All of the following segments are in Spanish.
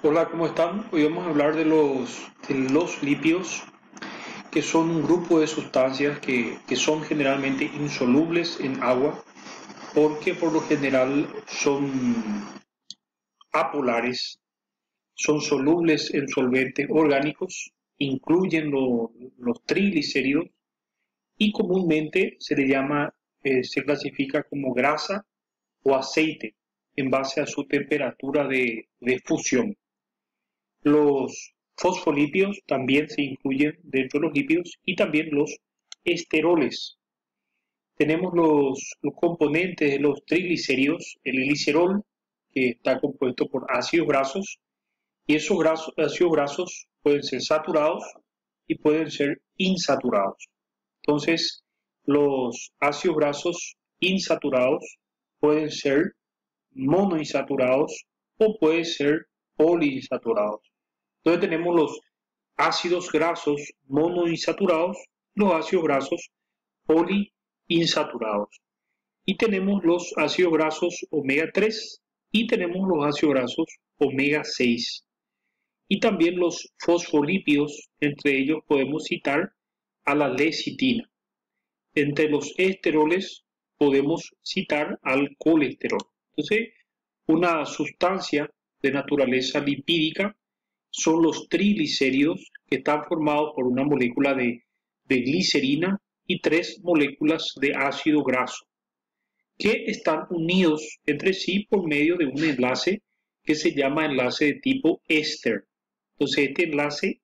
Hola, ¿cómo están? Hoy vamos a hablar de los lípidos, que son un grupo de sustancias que son generalmente insolubles en agua, porque por lo general son apolares, son solubles en solventes orgánicos, incluyen los triglicéridos y comúnmente se clasifica como grasa o aceite en base a su temperatura de fusión. Los fosfolípidos también se incluyen dentro de los lípidos y también los esteroles. Tenemos los componentes de los triglicéridos, el glicerol, que está compuesto por ácidos grasos, y esos ácidos grasos pueden ser saturados y pueden ser insaturados. Entonces, los ácidos grasos insaturados pueden ser monoinsaturados o pueden ser poliinsaturados. Entonces tenemos los ácidos grasos monoinsaturados, los ácidos grasos poliinsaturados. Y tenemos los ácidos grasos omega 3 y tenemos los ácidos grasos omega 6. Y también los fosfolípidos, entre ellos podemos citar a la lecitina. Entre los esteroles podemos citar al colesterol. Entonces, una sustancia de naturaleza lipídica son los triglicéridos, que están formados por una molécula de glicerina y tres moléculas de ácido graso, que están unidos entre sí por medio de un enlace que se llama enlace de tipo éster. Entonces este enlace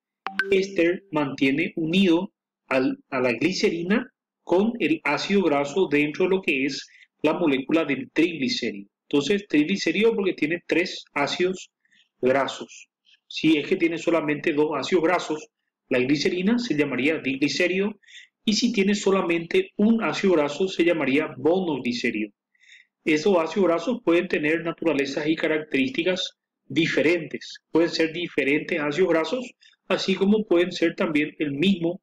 éster mantiene unido a la glicerina con el ácido graso dentro de lo que es la molécula del triglicérido. Entonces triglicérido porque tiene tres ácidos grasos. Si es que tiene solamente dos ácidos grasos, la glicerina se llamaría diglicérido, y si tiene solamente un ácido graso se llamaría monoglicérido. Estos ácidos grasos pueden tener naturalezas y características diferentes. Pueden ser diferentes ácidos grasos, así como pueden ser también el mismo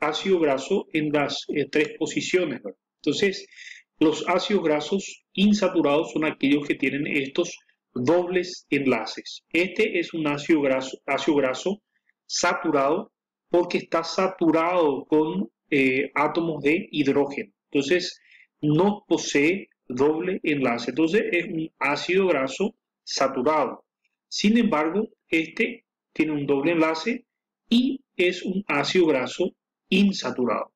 ácido graso en las tres posiciones, ¿verdad? Entonces, los ácidos grasos insaturados son aquellos que tienen estos dobles enlaces. Este es un ácido graso saturado porque está saturado con átomos de hidrógeno. Entonces, no posee doble enlace. Entonces, es un ácido graso saturado. Sin embargo, este tiene un doble enlace y es un ácido graso insaturado.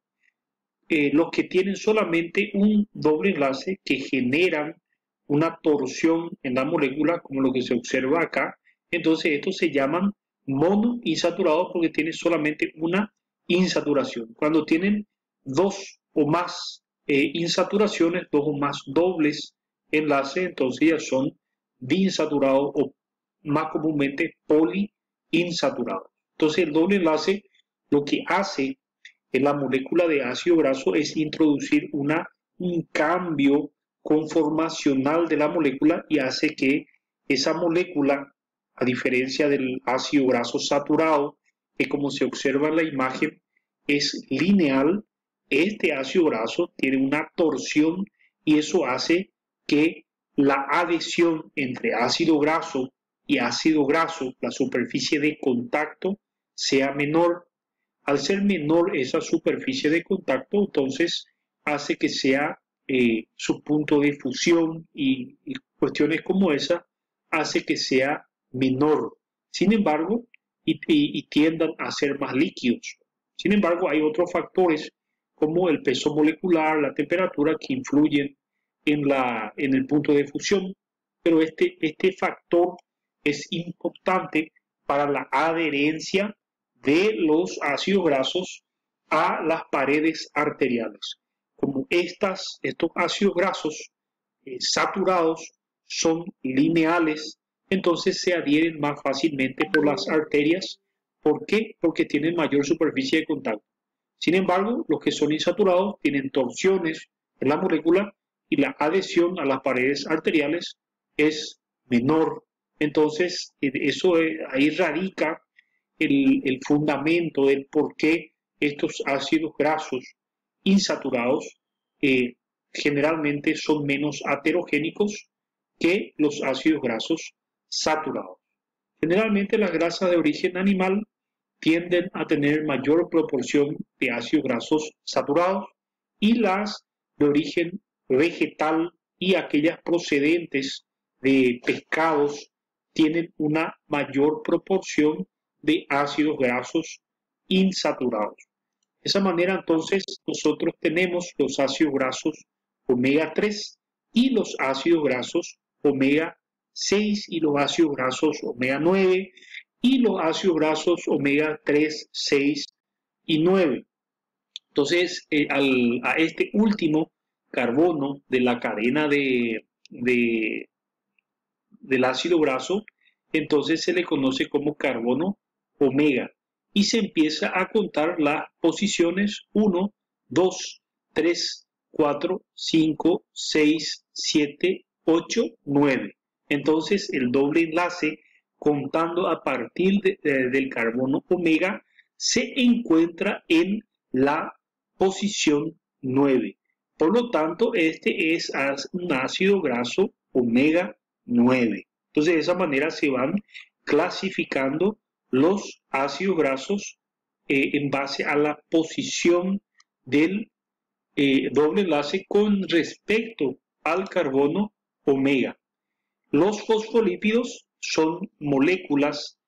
Los que tienen solamente un doble enlace que generan una torsión en la molécula, como lo que se observa acá, entonces estos se llaman monoinsaturados porque tienen solamente una insaturación. Cuando tienen dos o más insaturaciones, dos o más dobles enlaces, entonces ya son diinsaturados o más comúnmente poliinsaturados. Entonces el doble enlace lo que hace en la molécula de ácido graso es introducir un cambio conformacional de la molécula y hace que esa molécula, a diferencia del ácido graso saturado, que como se observa en la imagen es lineal, este ácido graso tiene una torsión y eso hace que la adhesión entre ácido graso y ácido graso, la superficie de contacto, sea menor. Al ser menor esa superficie de contacto, entonces hace que sea su punto de fusión y cuestiones como esa, hace que sea menor. Sin embargo, y tiendan a ser más líquidos. Sin embargo, hay otros factores como el peso molecular, la temperatura, que influyen en el punto de fusión, pero este factor es importante para la adherencia de los ácidos grasos a las paredes arteriales. Como estos ácidos grasos saturados son lineales, entonces se adhieren más fácilmente por las arterias. ¿Por qué? Porque tienen mayor superficie de contacto. Sin embargo, los que son insaturados tienen torsiones en la molécula y la adhesión a las paredes arteriales es menor. Entonces, ahí radica el fundamento del por qué estos ácidos grasos insaturados generalmente son menos aterogénicos que los ácidos grasos saturados. Generalmente las grasas de origen animal tienden a tener mayor proporción de ácidos grasos saturados y las de origen vegetal y aquellas procedentes de pescados tienen una mayor proporción de ácidos grasos insaturados. De esa manera, entonces, nosotros tenemos los ácidos grasos omega 3 y los ácidos grasos omega 6 y los ácidos grasos omega 9 y los ácidos grasos omega 3, 6 y 9. Entonces, a este último carbono de la cadena del ácido graso, entonces se le conoce como carbono omega y se empieza a contar las posiciones 1, 2, 3, 4, 5, 6, 7, 8, 9. Entonces el doble enlace contando a partir del carbono omega se encuentra en la posición 9. Por lo tanto, este es un ácido graso omega 9. Entonces, de esa manera se van clasificando los ácidos grasos en base a la posición del doble enlace con respecto al carbono omega. Los fosfolípidos son moléculas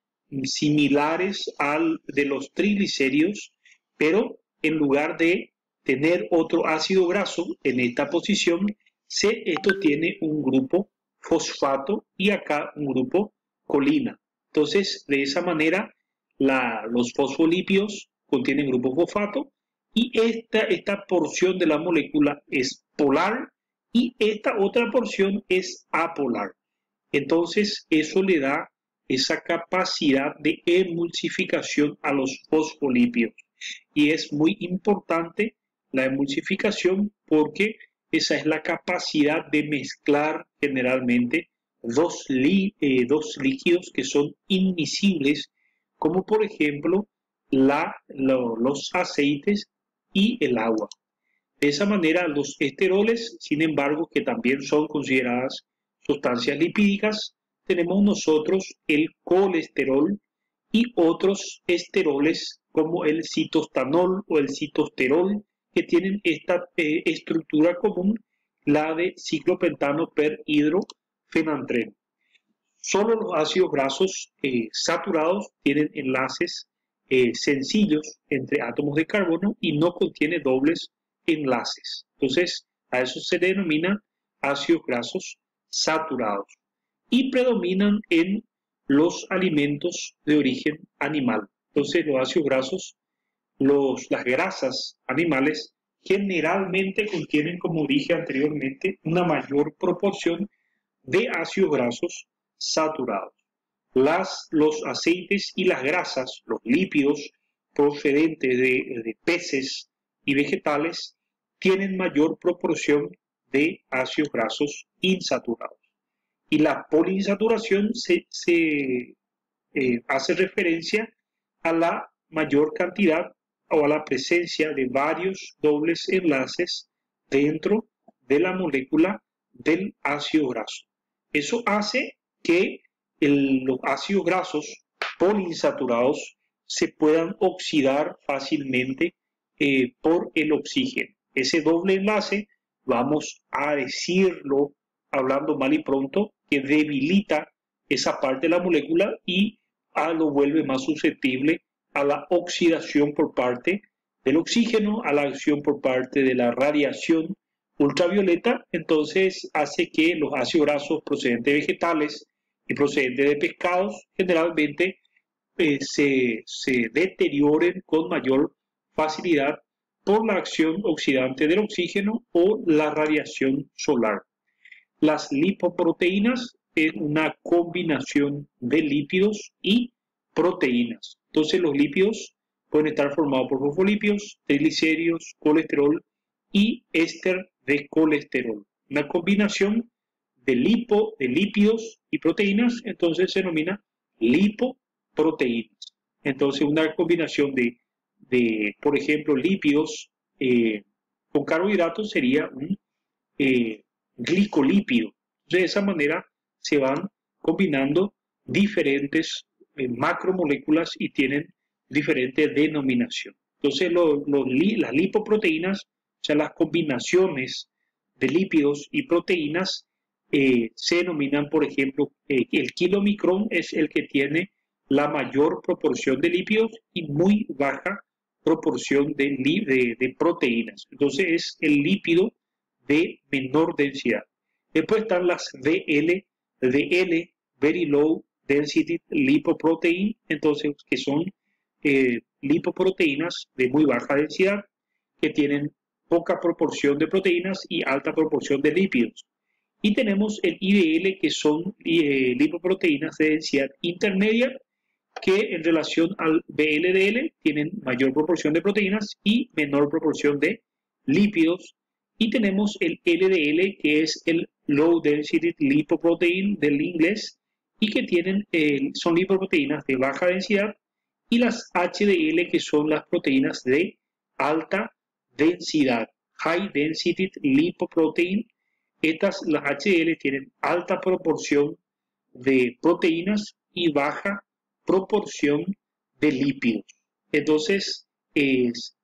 similares al de los triglicéridos, pero en lugar de tener otro ácido graso en esta posición, esto tiene un grupo fosfato y acá un grupo colina. Entonces, de esa manera, los fosfolípidos contienen grupo fosfato y esta porción de la molécula es polar y esta otra porción es apolar. Entonces, eso le da esa capacidad de emulsificación a los fosfolípidos. Y es muy importante la emulsificación porque esa es la capacidad de mezclar generalmente dos líquidos que son inmiscibles, como por ejemplo los aceites y el agua. De esa manera, los esteroles, sin embargo, que también son consideradas sustancias lipídicas, tenemos nosotros el colesterol y otros esteroles como el citostanol o el citosterol, que tienen esta estructura común, la de ciclopentano per hidrofenantreno. Solo los ácidos grasos saturados tienen enlaces sencillos entre átomos de carbono y no contiene dobles enlaces. Entonces, a eso se denomina ácidos grasos saturados y predominan en los alimentos de origen animal. Entonces, los ácidos grasos, las grasas animales, generalmente contienen, como dije anteriormente, una mayor proporción de ácidos grasos saturados. Los aceites y las grasas, los lípidos procedentes de peces y vegetales, tienen mayor proporción de ácidos grasos insaturados. Y la poliinsaturación hace referencia a la mayor cantidad o a la presencia de varios dobles enlaces dentro de la molécula del ácido graso. Eso hace que los ácidos grasos poliinsaturados se puedan oxidar fácilmente por el oxígeno. Ese doble enlace, vamos a decirlo hablando mal y pronto, que debilita esa parte de la molécula y lo vuelve más susceptible a la oxidación por parte del oxígeno, a la acción por parte de la radiación ultravioleta. Entonces hace que los ácidos grasos procedentes de vegetales y procedentes de pescados generalmente se deterioren con mayor facilidad por la acción oxidante del oxígeno o la radiación solar. Las lipoproteínas es una combinación de lípidos y proteínas. Entonces los lípidos pueden estar formados por fosfolípidos, triglicéridos, colesterol y éster de colesterol. Una combinación de lípidos y proteínas, entonces se denomina lipoproteínas. Entonces una combinación de por ejemplo, lípidos con carbohidratos sería un glicolípido. De esa manera se van combinando diferentes macromoléculas y tienen diferente denominación. Entonces, las lipoproteínas, o sea, las combinaciones de lípidos y proteínas, se denominan, por ejemplo, el kilomicrón es el que tiene la mayor proporción de lípidos y muy baja proporción de proteínas. Entonces es el lípido de menor densidad. Después están las VL, Very Low Density Lipoprotein, entonces que son lipoproteínas de muy baja densidad que tienen poca proporción de proteínas y alta proporción de lípidos. Y tenemos el IDL, que son lipoproteínas de densidad intermedia, que en relación al VLDL tienen mayor proporción de proteínas y menor proporción de lípidos. Y tenemos el LDL, que es el Low Density Lipoprotein del inglés, y que son lipoproteínas de baja densidad, y las HDL, que son las proteínas de alta densidad, High Density Lipoprotein. Las HDL tienen alta proporción de proteínas y baja proporción de lípidos. Entonces,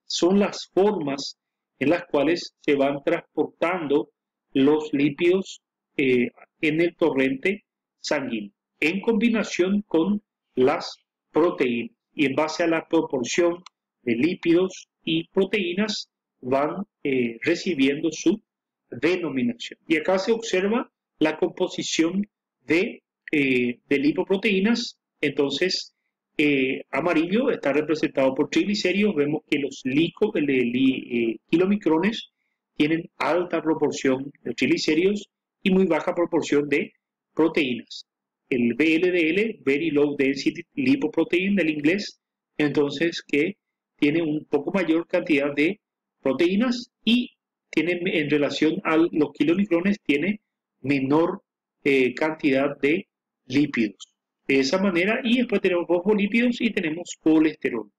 son las formas en las cuales se van transportando los lípidos en el torrente sanguíneo, en combinación con las proteínas. Y en base a la proporción de lípidos y proteínas van recibiendo su denominación. Y acá se observa la composición de lipoproteínas. Entonces, amarillo está representado por triglicéridos. Vemos que los kilomicrones tienen alta proporción de triglicéridos y muy baja proporción de proteínas. El VLDL, Very Low Density Lipoprotein del inglés, entonces que tiene un poco mayor cantidad de proteínas y tiene, en relación a los kilomicrones, tiene menor cantidad de lípidos. De esa manera, y después tenemos fosfolípidos y tenemos colesterol.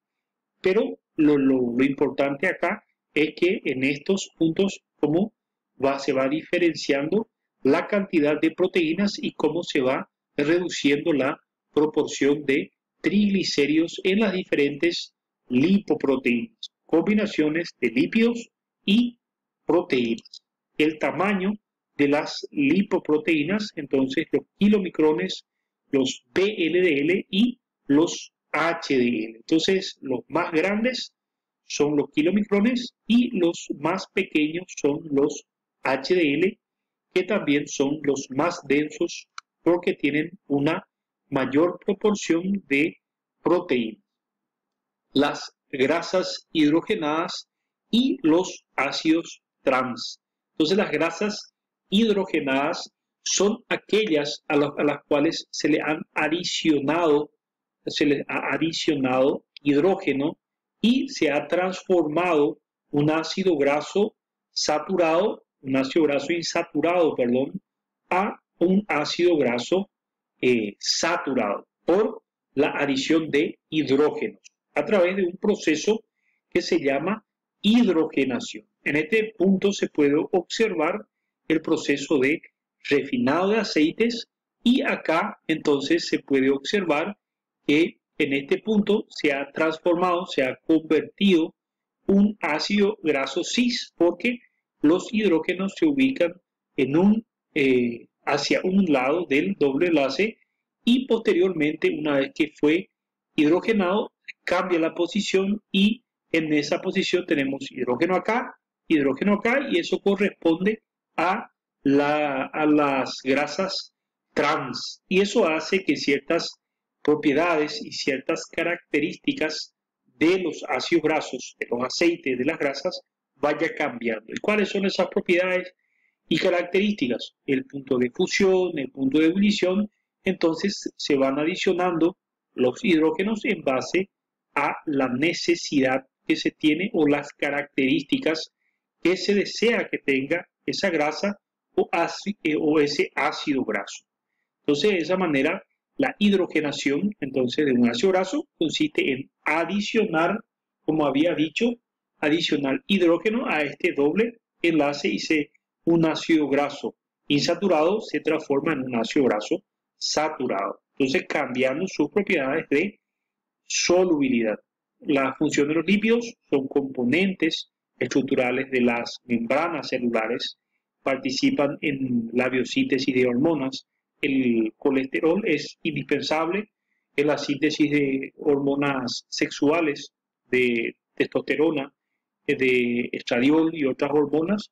Pero lo importante acá es que en estos puntos cómo se va diferenciando la cantidad de proteínas y cómo se va reduciendo la proporción de triglicéridos en las diferentes lipoproteínas, combinaciones de lípidos y proteínas. El tamaño de las lipoproteínas, entonces los kilomicrones, los VLDL y los HDL. Entonces, los más grandes son los kilomicrones y los más pequeños son los HDL, que también son los más densos porque tienen una mayor proporción de proteínas. Las grasas hidrogenadas y los ácidos trans. Entonces, las grasas hidrogenadas son aquellas a las cuales se le ha adicionado hidrógeno y se ha transformado un ácido graso insaturado, a un ácido graso saturado por la adición de hidrógenos a través de un proceso que se llama hidrogenación. En este punto se puede observar el proceso de refinado de aceites y acá entonces se puede observar que en este punto se ha convertido un ácido graso cis porque los hidrógenos se ubican hacia un lado del doble enlace y posteriormente, una vez que fue hidrogenado, cambia la posición y en esa posición tenemos hidrógeno acá y eso corresponde a las grasas trans y eso hace que ciertas propiedades y ciertas características de los ácidos grasos, de los aceites, de las grasas, vaya cambiando. ¿Y cuáles son esas propiedades y características? El punto de fusión, el punto de ebullición, entonces se van adicionando los hidrógenos en base a la necesidad que se tiene o las características que se desea que tenga esa grasa o ese ácido graso. Entonces, de esa manera, la hidrogenación entonces de un ácido graso consiste en adicionar, como había dicho, adicionar hidrógeno a este doble enlace y un ácido graso insaturado se transforma en un ácido graso saturado. entonces cambiando sus propiedades de solubilidad. La función de los lípidos son componentes estructurales de las membranas celulares, participan en la biosíntesis de hormonas. El colesterol es indispensable en la síntesis de hormonas sexuales, de testosterona, de estradiol y otras hormonas.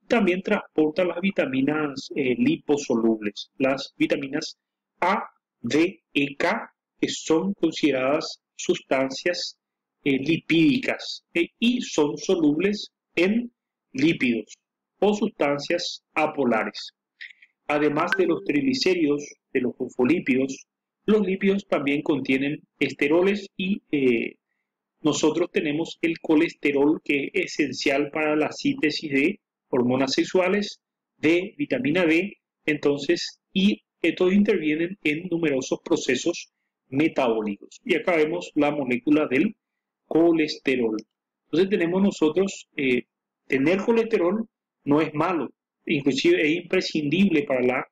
También transporta las vitaminas liposolubles, las vitaminas A, D, E, K, que son consideradas sustancias lipídicas y son solubles en lípidos o sustancias apolares. Además de los triglicéridos, de los fosfolípidos, los lípidos también contienen esteroles y nosotros tenemos el colesterol, que es esencial para la síntesis de hormonas sexuales, de vitamina D, entonces, y estos intervienen en numerosos procesos metabólicos. Y acá vemos la molécula del colesterol. Entonces tenemos nosotros, tener colesterol no es malo, inclusive es imprescindible para la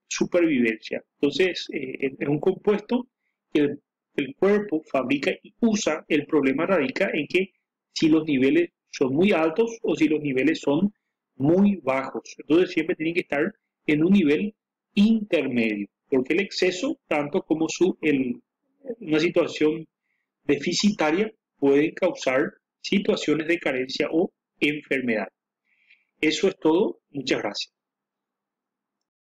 supervivencia. Entonces, es un compuesto que el cuerpo fabrica y usa. El problema radica en que si los niveles son muy altos o si los niveles son muy bajos. Entonces siempre tienen que estar en un nivel intermedio, porque el exceso, tanto como una situación deficitaria, puede causar situaciones de carencia o enfermedad. Eso es todo. Muchas gracias.